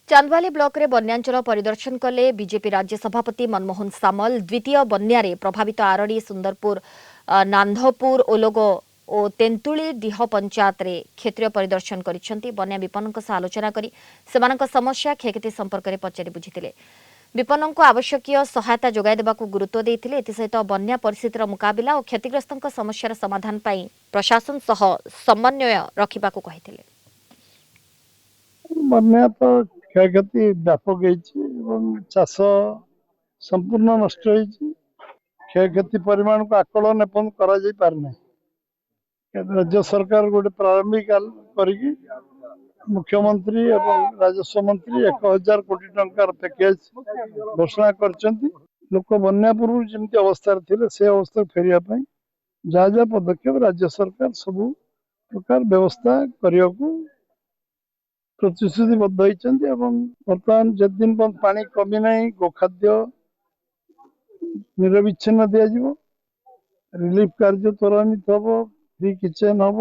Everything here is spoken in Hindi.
चांदवाली ब्लॉक रे बन्यांचल परिदर्शन कले बीजेपी राज्य सभापति मनमोहन सामल। द्वितीय बन्यारे प्रभावित आरडी, सुंदरपुर, नांधपुर, ओलोगो और तेंतुली डीह पंचायत रे क्षेत्रीय परिदर्शन करिसेंती। बन्या विपन्नक सह आलोचना करी सेमानक समस्या क्षयक्षति संपर्क में पचारि बुझिथिले। विपन्नक आवश्यकीय सहायता जोगाई देबाकू गुरुत्व देइथिले। एथिसहित बन्या परिस्थितिर मुकाबिला और क्षतिग्रस्तक समस्यार समाधान पई प्रशासन सह समन्वय रखिबाकू कहिथिले। बन्या तो क्षयक्षति व्यापक चाष संपूर्ण नष्ट क्षयक्षति परिमाण को आकलन एपन करा जाई पारने। राज्य सरकार गोटे प्रारंभिक करिकी मुख्यमंत्री एवं राजस्व मंत्री 1000 कोटी टंकार पैकेज घोषणा करचंती। लोक बन्या पूर्व जमती अवस्था थे से अवस्था फेरिया जहाँ जहाँ पदक्षेप राज्य सरकार सबू प्रकार व्यवस्था करने को प्रतिश्रुतिबद्ध होती। बर्तमान जदिन पानी कमी ना गोखाद्य निरविच्छिन्न दिज्व रिलीफ कार्य त्वरान्वित हम, फ्री किचेन हम।